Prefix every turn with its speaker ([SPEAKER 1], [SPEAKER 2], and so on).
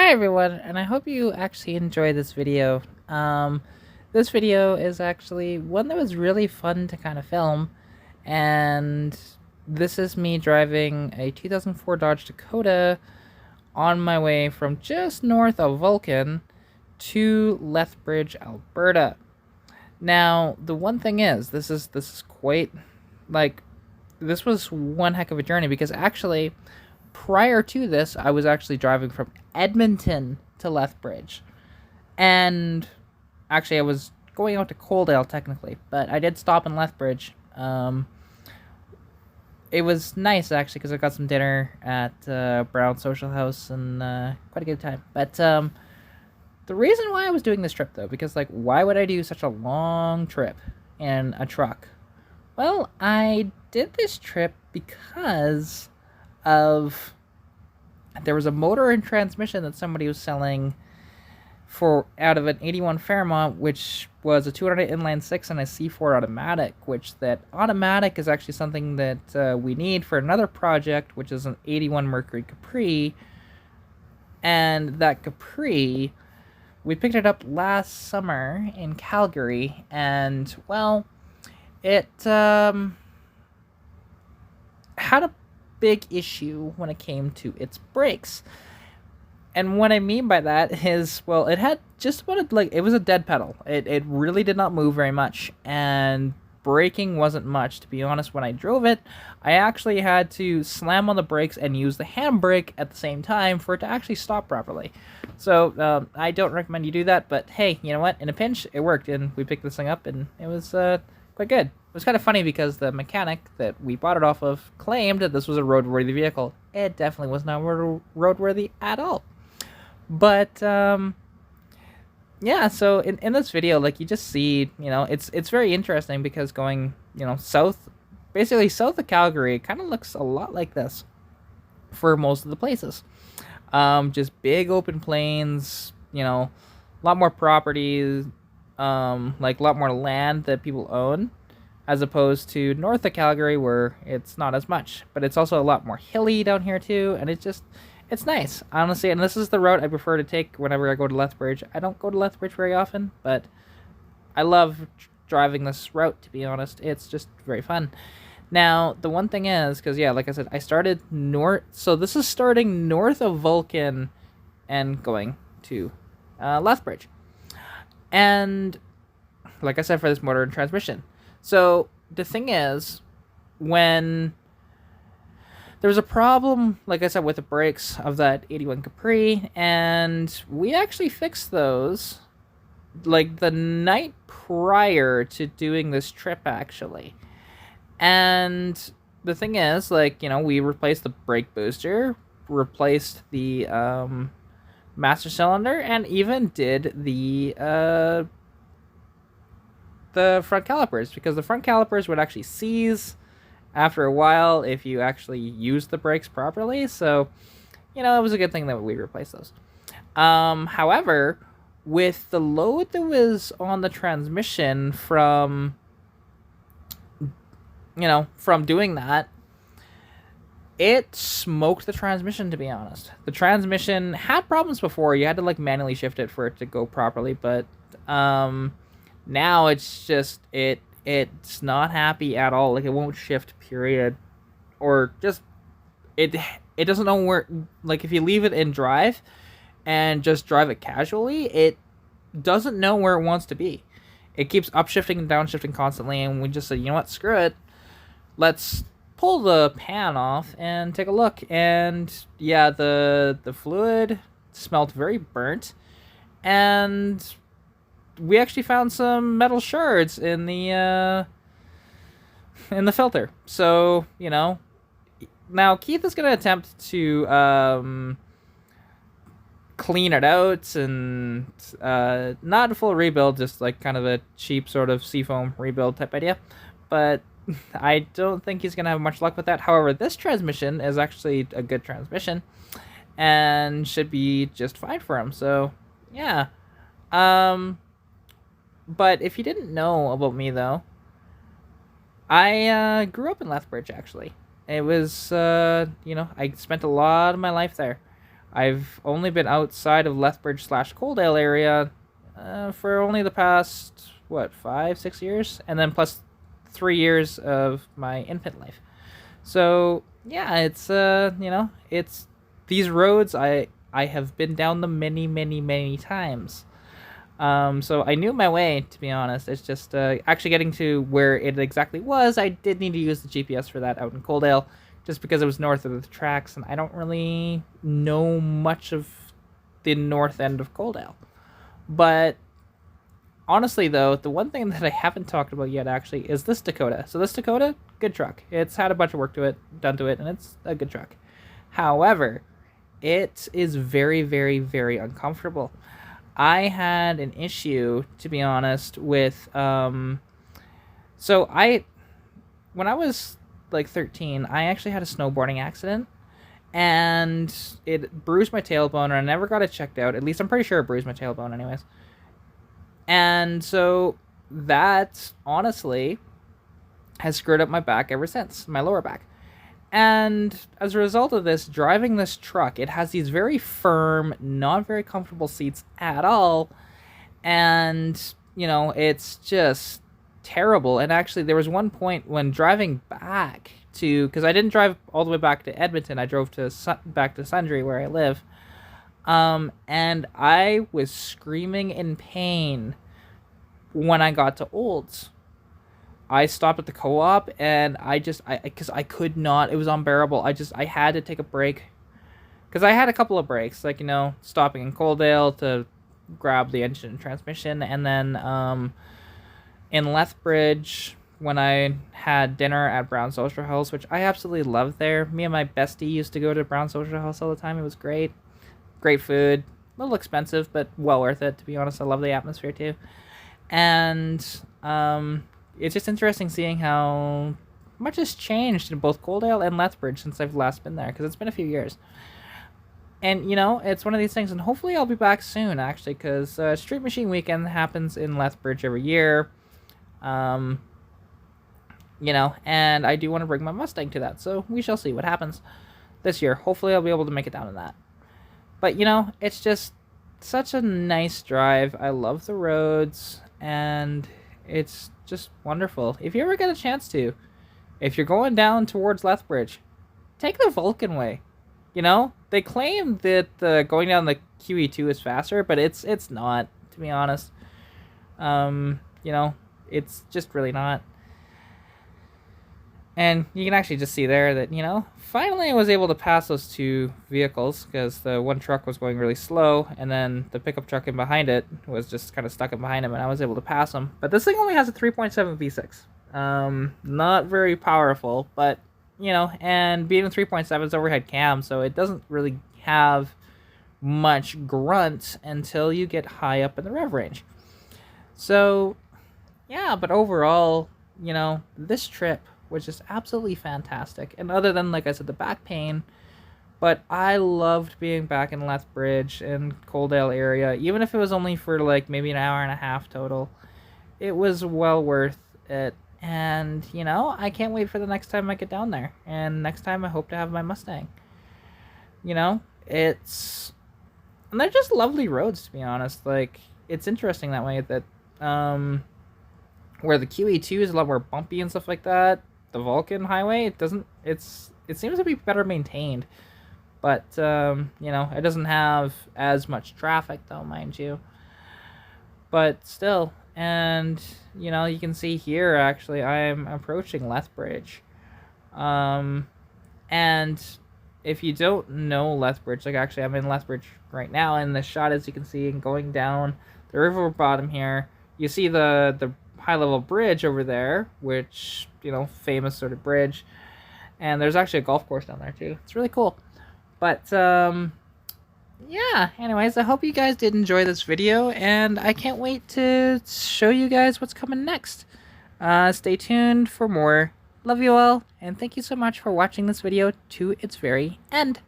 [SPEAKER 1] Hi everyone, and I hope you actually enjoy this video. This video is actually one that was really fun to kind of film, and this is me driving a 2004 Dodge Dakota on my way from just north of Vulcan to Lethbridge, Alberta. Now, the one thing is, this is quite like this was one heck of a journey because actually prior to this, I was actually driving from Edmonton to Lethbridge. And actually, I was going out to Coaldale technically, but I did stop in Lethbridge. It was nice actually because I got some dinner at Brown Social House and quite a good time. But the reason why I was doing this trip though, because like, why would I do such a long trip in a truck? Well, I did this trip because of there was a motor and transmission that somebody was selling for out of an 81 Fairmont, which was a 200 inline 6 and a C4 automatic, which that automatic is actually something that we need for another project, which is an 81 Mercury Capri. And that Capri, we picked it up last summer in Calgary, and well, it had a big issue when it came to its brakes. And what I mean by that is, well, it had just about like it was a dead pedal. It really did not move very much, and braking wasn't much, to be honest. When I drove it, I actually had to slam on the brakes and use the handbrake at the same time for it to actually stop properly. So I don't recommend you do that, but hey, you know what? In a pinch, it worked, and we picked this thing up, and it was quite good. It was kind of funny because the mechanic that we bought it off of claimed that this was a roadworthy vehicle. It definitely was not roadworthy at all. But yeah, so in this video, like, you just see, it's very interesting because going, south, basically south of Calgary, it kind of looks a lot like this for most of the places. Just big open plains, a lot more properties, like a lot more land that people own, as opposed to north of Calgary where it's not as much. But it's also a lot more hilly down here too, and it's nice, honestly. And this is the route I prefer to take whenever I go to Lethbridge. I don't go to Lethbridge very often, but I love driving this route, to be honest. It's just very fun. Now, the one thing is, because yeah, like I said, I started north, so this is starting north of Vulcan and going to Lethbridge. And like I said, for this motor and transmission. So the thing is, when there was a problem, like I said, with the brakes of that 81 Capri, and we actually fixed those like the night prior to doing this trip, actually. And the thing is, like, we replaced the brake booster, replaced the master cylinder, and even did the front calipers, because the front calipers would actually seize after a while if you actually use the brakes properly. So, it was a good thing that we replaced those. However, with the load that was on the transmission from doing that, it smoked the transmission, to be honest. The transmission had problems before. You had to like manually shift it for it to go properly, but now it's just it's not happy at all. Like, it won't shift, period. Or just it doesn't know where, like, if you leave it in drive and just drive it casually, it doesn't know where it wants to be. It keeps upshifting and downshifting constantly, and we just said, you know what, screw it. Let's pull the pan off and take a look. And yeah, the fluid smelled very burnt, and we actually found some metal shards in the filter. So, now Keith is going to attempt to clean it out, and not a full rebuild, just like kind of a cheap sort of seafoam rebuild type idea. But I don't think he's going to have much luck with that. However, this transmission is actually a good transmission and should be just fine for him. So, yeah. But if you didn't know about me, though, I grew up in Lethbridge, actually. It was, I spent a lot of my life there. I've only been outside of Lethbridge slash Coaldale area for only the past, what, 5, 6 years? And then plus 3 years of my infant life. So, yeah, it's, it's these roads, I have been down them many, many, many times. So I knew my way, to be honest. It's just actually getting to where it exactly was. I did need to use the GPS for that out in Coaldale, just because it was north of the tracks, and I don't really know much of the north end of Coaldale. But honestly, though, the one thing that I haven't talked about yet actually is this Dakota. So this Dakota, good truck. It's had a bunch of work done to it, and it's a good truck. However, it is very, very, very uncomfortable. I had an issue, to be honest, with when I was like 13, I actually had a snowboarding accident, and it bruised my tailbone, and I never got it checked out. At least I'm pretty sure it bruised my tailbone anyways. And so that honestly has screwed up my back ever since, my lower back. And as a result of this, driving this truck, it has these very firm, not very comfortable seats at all. And, it's just terrible. And actually, there was one point when driving back because I didn't drive all the way back to Edmonton. I drove back to Sundre, where I live. And I was screaming in pain when I got to Olds. I stopped at the co-op, and because I could not, it was unbearable. I had to take a break, because I had a couple of breaks, like, stopping in Coaldale to grab the engine and transmission, and then in Lethbridge, when I had dinner at Brown Social House, which I absolutely loved there. Me and my bestie used to go to Brown Social House all the time. It was great. Great food. A little expensive, but well worth it, to be honest. I love the atmosphere, too. And, it's just interesting seeing how much has changed in both Coaldale and Lethbridge since I've last been there, because it's been a few years. And, it's one of these things, and hopefully I'll be back soon, actually, because Street Machine Weekend happens in Lethbridge every year. And I do want to bring my Mustang to that, so we shall see what happens this year. Hopefully I'll be able to make it down to that. But, it's just such a nice drive. I love the roads, and it's just wonderful. If you ever get a chance to, if you're going down towards Lethbridge, take the Vulcan way. They claim that going down the QE2 is faster, but it's not, to be honest. It's just really not. And you can actually just see there that, finally I was able to pass those two vehicles, because the one truck was going really slow, and then the pickup truck in behind it was just kind of stuck in behind him, and I was able to pass him. But this thing only has a 3.7 V6. Not very powerful, but, and being a 3.7 is overhead cam, so it doesn't really have much grunt until you get high up in the rev range. So, yeah, but overall, this trip was just absolutely fantastic. And other than, like I said, the back pain, but I loved being back in Lethbridge and Coaldale area, even if it was only for like maybe an hour and a half total. It was well worth it. And, I can't wait for the next time I get down there. And next time I hope to have my Mustang. And they're just lovely roads, to be honest. Like, it's interesting that way that, where the QE2 is a lot more bumpy and stuff like that, the Vulcan highway, it seems to be better maintained, but it doesn't have as much traffic, though, mind you. But still, and you can see here, actually, I'm approaching Lethbridge, and if you don't know Lethbridge, like, actually I'm in Lethbridge right now, and the shot, as you can see, and going down the river bottom here, you see the high-level bridge over there, which, famous sort of bridge. And there's actually a golf course down there, too. It's really cool. But, yeah, anyways, I hope you guys did enjoy this video, and I can't wait to show you guys what's coming next. Stay tuned for more. Love you all, and thank you so much for watching this video to its very end.